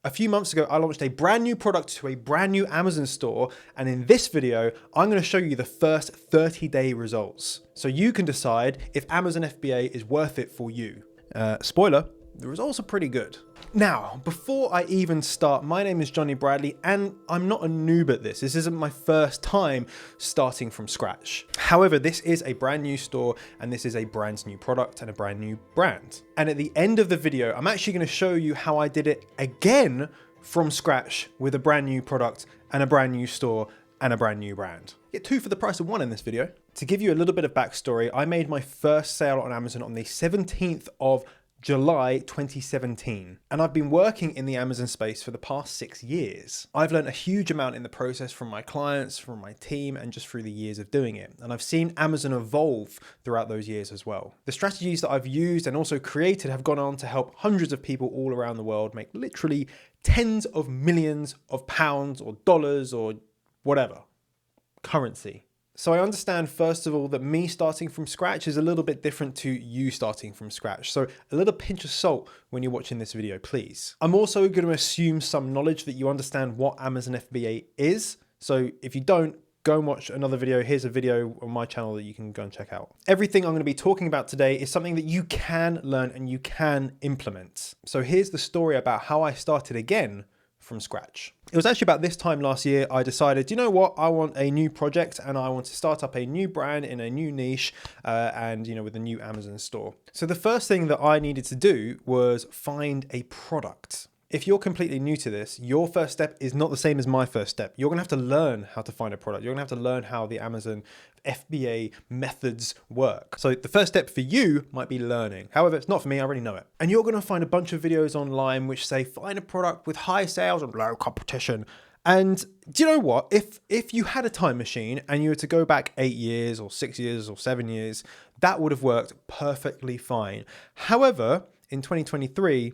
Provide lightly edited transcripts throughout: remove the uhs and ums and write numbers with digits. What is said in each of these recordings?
A few months ago, I launched a brand new product to a brand new Amazon store. And in this video, I'm going to show you the first 30-day results. So you can decide if Amazon FBA is worth it for you. Spoiler, the results are pretty good. Now, before I even start, my name is Jonny Bradley, and I'm not a noob at this. This isn't my first time starting from scratch. However, this is a brand new store, and this is a brand new product and a brand new brand. And at the end of the video, I'm actually going to show you how I did it again from scratch with a brand new product and a brand new store and a brand new brand. Get 2 for the price of 1 in this video. To give you a little bit of backstory, I made my first sale on Amazon on the 17th of July 2017, and I've been working in the Amazon space for the past 6 years. I've learned a huge amount in the process from my clients, from my team, and just through the years of doing it. And I've seen Amazon evolve throughout those years as well. The strategies that I've used and also created have gone on to help hundreds of people all around the world make literally tens of millions of pounds or dollars or whatever currency. So I understand, first of all, that me starting from scratch is a little bit different to you starting from scratch. So a little pinch of salt when you're watching this video, please. I'm also going to assume some knowledge that you understand what Amazon FBA is. So if you don't, go and watch another video. Here's a video on my channel that you can go and check out. Everything I'm going to be talking about today is something that you can learn and you can implement. So here's the story about how I started again from scratch. It was actually about this time last year I decided, you know what, I want a new project and I want to start up a new brand in a new niche and with a new Amazon store. So the first thing that I needed to do was find a product. If you're completely new to this, your first step is not the same as my first step. You're gonna have to learn how to find a product. You're gonna have to learn how the Amazon FBA methods work. So the first step for you might be learning. However, it's not for me, I already know it. And you're gonna find a bunch of videos online which say, find a product with high sales and low competition. And do you know what? If you had a time machine and you were to go back 8 years or 6 years or 7 years, that would have worked perfectly fine. However, in 2023,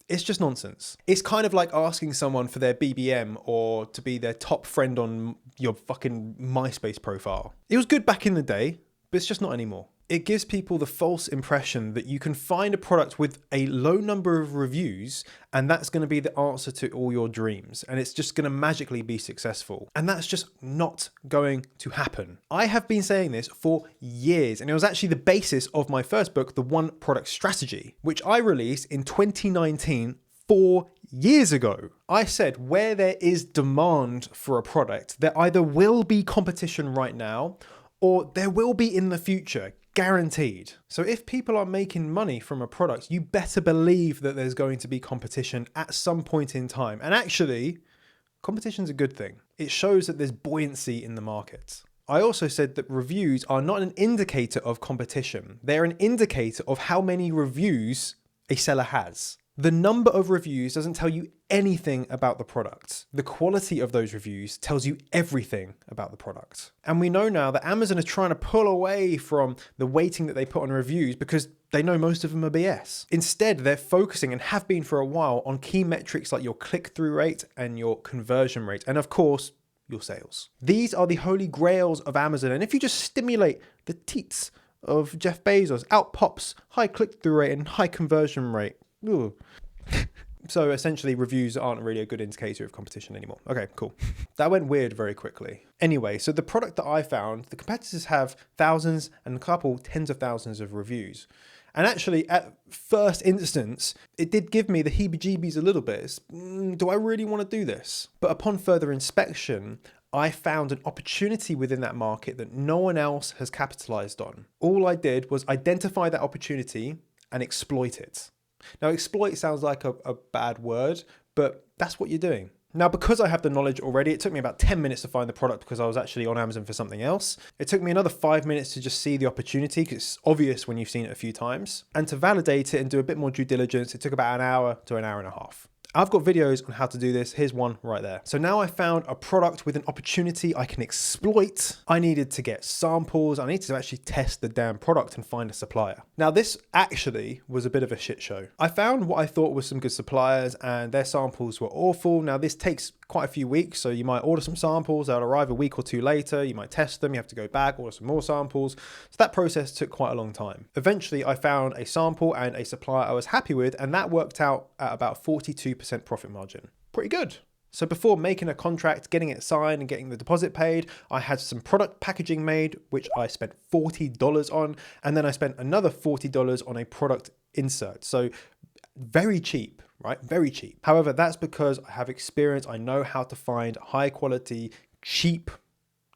it's just nonsense. It's kind of like asking someone for their BBM or to be their top friend on your fucking MySpace profile. It was good back in the day, but it's just not anymore. It gives people the false impression that you can find a product with a low number of reviews and that's going to be the answer to all your dreams. And it's just going to magically be successful. And that's just not going to happen. I have been saying this for years, and it was actually the basis of my first book, The One Product Strategy, which I released in 2019, 4 years ago. I said where there is demand for a product, there either will be competition right now or there will be in the future. Guaranteed. So if people are making money from a product, you better believe that there's going to be competition at some point in time. And actually, competition's a good thing. It shows that there's buoyancy in the market. I also said that reviews are not an indicator of competition. They're an indicator of how many reviews a seller has. The number of reviews doesn't tell you anything about the product. The quality of those reviews tells you everything about the product. And we know now that Amazon is trying to pull away from the weighting that they put on reviews because they know most of them are BS. Instead, they're focusing and have been for a while on key metrics like your click-through rate and your conversion rate. And of course, your sales. These are the holy grails of Amazon. And if you just stimulate the teats of Jeff Bezos, out pops high click-through rate and high conversion rate. Ooh. So essentially reviews aren't really a good indicator of competition anymore. Okay, cool. That went weird very quickly. Anyway, so the product that I found, the competitors have thousands and a couple tens of thousands of reviews. And actually at first instance, it did give me the heebie-jeebies a little bit. Do I really want to do this? But upon further inspection, I found an opportunity within that market that no one else has capitalized on. All I did was identify that opportunity and exploit it. Now, exploit sounds like a bad word, but that's what you're doing. Now, because I have the knowledge already, it took me about 10 minutes to find the product because I was actually on Amazon for something else. It took me another 5 minutes to just see the opportunity because it's obvious when you've seen it a few times. And to validate it and do a bit more due diligence, it took about an hour to an hour and a half. I've got videos on how to do this. Here's one right there. So now I found a product with an opportunity I can exploit. I needed to get samples. I needed to actually test the damn product and find a supplier. Now this actually was a bit of a shit show. I found what I thought was some good suppliers and their samples were awful. Now this takes quite a few weeks. So you might order some samples, they'll arrive a week or two later. You might test them, you have to go back, order some more samples. So that process took quite a long time. Eventually, I found a sample and a supplier I was happy with, and that worked out at about 42% profit margin. Pretty good. So before making a contract, getting it signed and getting the deposit paid, I had some product packaging made, which I spent $40 on. And then I spent another $40 on a product insert. So very cheap, right? Very cheap. However, that's because I have experience. I know how to find high quality, cheap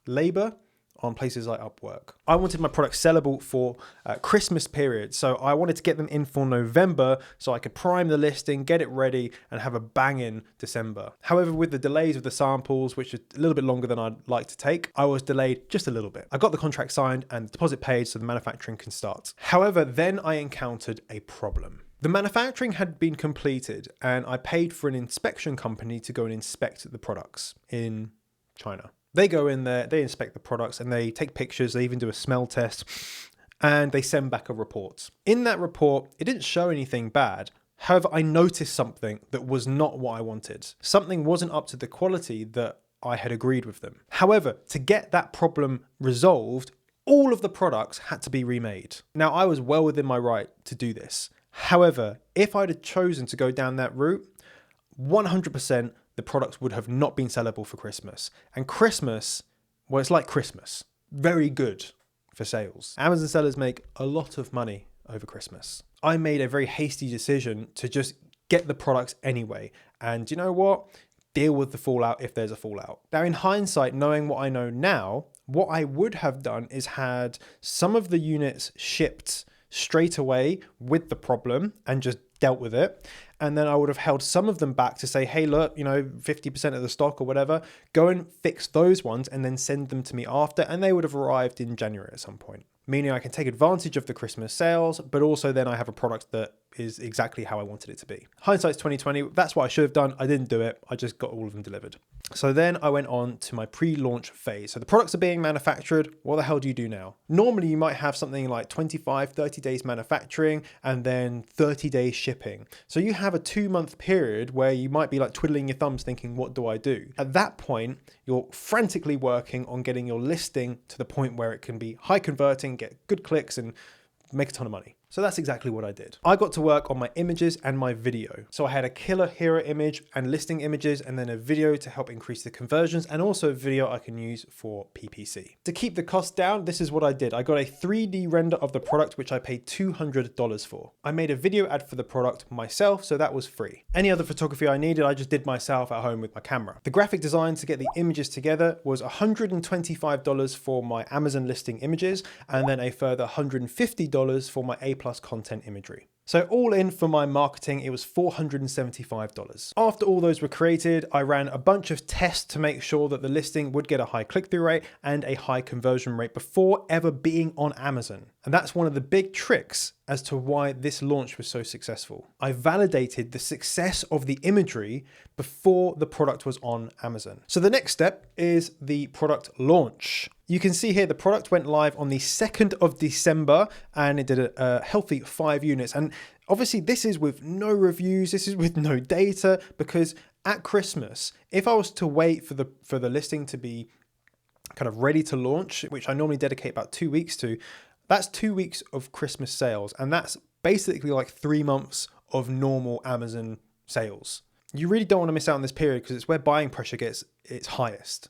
labor on places like Upwork. I wanted my products sellable for Christmas period. So I wanted to get them in for November so I could prime the listing, get it ready, and have a bang-in December. However, with the delays of the samples, which is a little bit longer than I'd like to take, I was delayed just a little bit. I got the contract signed and the deposit paid so the manufacturing can start. However, then I encountered a problem. The manufacturing had been completed and I paid for an inspection company to go and inspect the products in China. They go in there, they inspect the products and they take pictures, they even do a smell test, and they send back a report. In that report, it didn't show anything bad. However, I noticed something that was not what I wanted. Something wasn't up to the quality that I had agreed with them. However, to get that problem resolved, all of the products had to be remade. Now, I was well within my right to do this. However, if I'd have chosen to go down that route, 100% the products would have not been sellable for Christmas. And Christmas, well, it's like Christmas. Very good for sales. Amazon sellers make a lot of money over Christmas. I made a very hasty decision to just get the products anyway. And you know what? Deal with the fallout if there's a fallout. Now, in hindsight, knowing what I know now, what I would have done is had some of the units shipped straight away with the problem and just dealt with it. And then I would have held some of them back to say, hey, look, 50% of the stock or whatever, go and fix those ones and then send them to me after. And they would have arrived in January at some point. Meaning I can take advantage of the Christmas sales, but also then I have a product that is exactly how I wanted it to be. Hindsight's 2020. That's what I should have done. I didn't do it. I just got all of them delivered. So then I went on to my pre-launch phase. So the products are being manufactured. What the hell do you do now? Normally you might have something like 25, 30 days manufacturing and then 30 days shipping. So you have a 2-month period where you might be like twiddling your thumbs thinking, what do I do? At that point, you're frantically working on getting your listing to the point where it can be high converting, get good clicks and make a ton of money. So that's exactly what I did. I got to work on my images and my video. So I had a killer hero image and listing images and then a video to help increase the conversions and also a video I can use for PPC. To keep the cost down, this is what I did. I got a 3D render of the product, which I paid $200 for. I made a video ad for the product myself, so that was free. Any other photography I needed, I just did myself at home with my camera. The graphic design to get the images together was $125 for my Amazon listing images and then a further $150 for my A+ content imagery. So all in for my marketing, it was $475. After all those were created, I ran a bunch of tests to make sure that the listing would get a high click-through rate and a high conversion rate before ever being on Amazon. And that's one of the big tricks as to why this launch was so successful. I validated the success of the imagery before the product was on Amazon. So the next step is the product launch. You can see here the product went live on the 2nd of December and it did a healthy 5 units. And obviously this is with no reviews, this is with no data, because at Christmas, if I was to wait for the listing to be kind of ready to launch, which I normally dedicate about 2 weeks to, that's 2 weeks of Christmas sales. And that's basically like 3 months of normal Amazon sales. You really don't want to miss out on this period because it's where buying pressure gets its highest.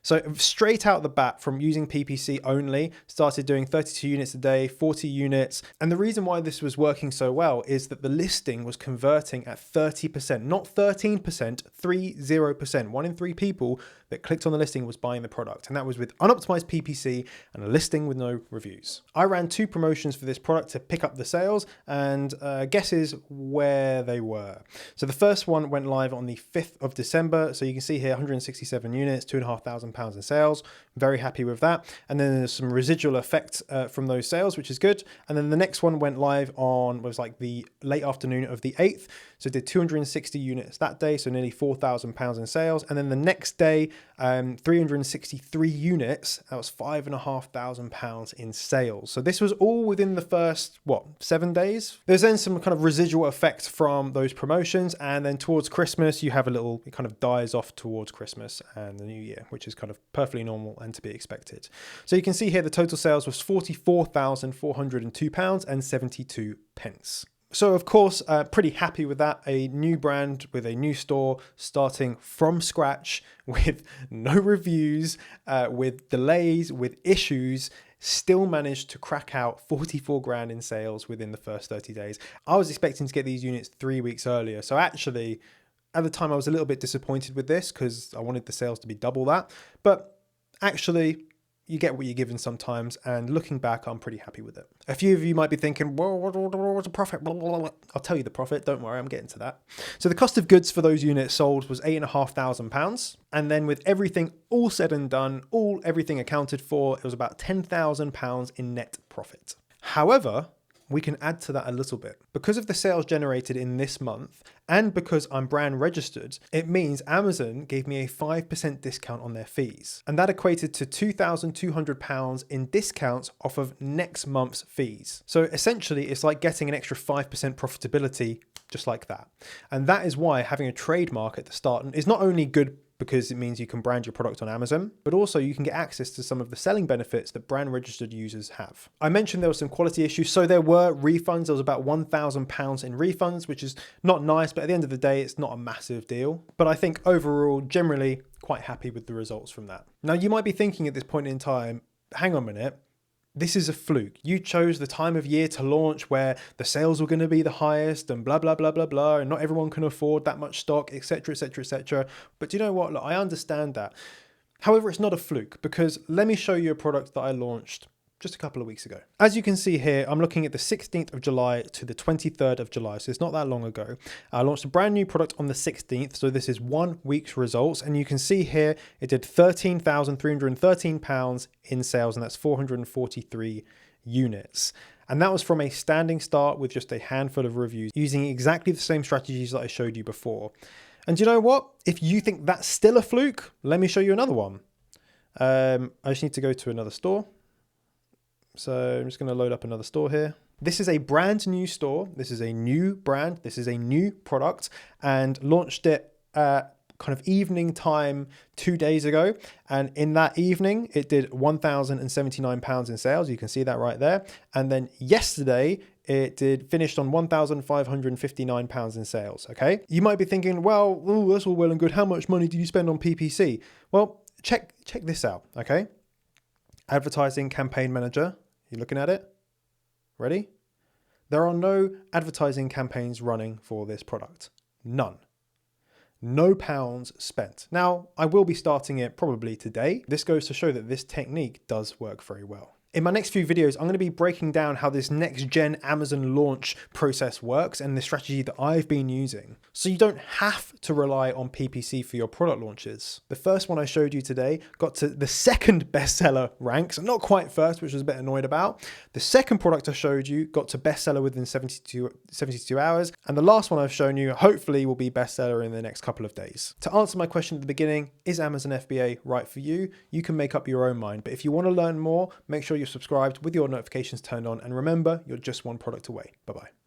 So straight out the bat from using PPC only, started doing 32 units a day, 40 units. And the reason why this was working so well is that the listing was converting at 30%, not 13%, 30%. 1 in 3 people that clicked on the listing was buying the product. And that was with unoptimized PPC and a listing with no reviews. I ran 2 promotions for this product to pick up the sales and guesses where they were. So the first one went live on the 5th of December. So you can see here 167 units, £2,500 £4,000 in sales. Very happy with that. And then there's some residual effect from those sales, which is good. And then the next one went live on, was like the late afternoon of the 8th. So it did 260 units that day, so nearly £4,000 in sales. And then the next day, 363 units, that was £5,500 in sales. So this was all within the first, 7 days? There's then some kind of residual effect from those promotions. And then towards Christmas, you have a little, it kind of dies off towards Christmas and the new year, which is kind of perfectly normal and to be expected. So you can see here the total sales was £44,402 and 72 pence. So of course, pretty happy with that. A new brand with a new store starting from scratch with no reviews, with delays, with issues, still managed to crack out 44 grand in sales within the first 30 days. I was expecting to get these units 3 weeks earlier. So actually, at the time I was a little bit disappointed with this because I wanted the sales to be double that. But actually, you get what you're given sometimes, and looking back, I'm pretty happy with it. A few of you might be thinking, well, what's the profit? Blah, blah, blah. I'll tell you the profit, don't worry, I'm getting to that. So the cost of goods for those units sold was £8,500. And then with everything all said and done, everything accounted for, it was about £10,000 in net profit. However, we can add to that a little bit. Because of the sales generated in this month, and because I'm brand registered, it means Amazon gave me a 5% discount on their fees. And that equated to £2,200 in discounts off of next month's fees. So essentially, it's like getting an extra 5% profitability just like that. And that is why having a trademark at the start is not only good because it means you can brand your product on Amazon, but also you can get access to some of the selling benefits that brand registered users have. I mentioned there were some quality issues, so there were refunds. There was about £1,000 in refunds, which is not nice, but at the end of the day, it's not a massive deal. But I think overall, generally, quite happy with the results from that. Now, you might be thinking at this point in time, hang on a minute, this is a fluke. You chose the time of year to launch where the sales were going to be the highest and blah, blah, blah, blah, blah, and not everyone can afford that much stock, etc., etc., etc. But do you know what? Look, I understand that. However, it's not a fluke because let me show you a product that I launched just a couple of weeks ago. As you can see here, I'm looking at the 16th of July to the 23rd of July. So it's not that long ago. I launched a brand new product on the 16th. So this is 1 week's results. And you can see here, it did £13,313 in sales, and that's 443 units. And that was from a standing start with just a handful of reviews using exactly the same strategies that I showed you before. And you know what? If you think that's still a fluke, let me show you another one. I just need to go to another store. So I'm just going to load up another store here. This is a brand new store. This is a new brand. This is a new product, and launched it kind of evening time 2 days ago. And in that evening, it did £1,079 in sales. You can see that right there. And then yesterday, it finished on £1,559 in sales. Okay. You might be thinking, well, that's all well and good. How much money did you spend on PPC? Well, check this out. Okay. Advertising campaign manager. You looking at it? Ready? There are no advertising campaigns running for this product. None. No pounds spent. Now, I will be starting it probably today. This goes to show that this technique does work very well. In my next few videos, I'm going to be breaking down how this next gen Amazon launch process works and the strategy that I've been using. So you don't have to rely on PPC for your product launches. The first one I showed you today got to the second bestseller rank, so not quite first, which I was a bit annoyed about. The second product I showed you got to bestseller within 72 hours. And the last one I've shown you hopefully will be bestseller in the next couple of days. To answer my question at the beginning, is Amazon FBA right for you? You can make up your own mind. But if you want to learn more, make sure you're subscribed with your notifications turned on. And remember, you're just one product away. Bye-bye.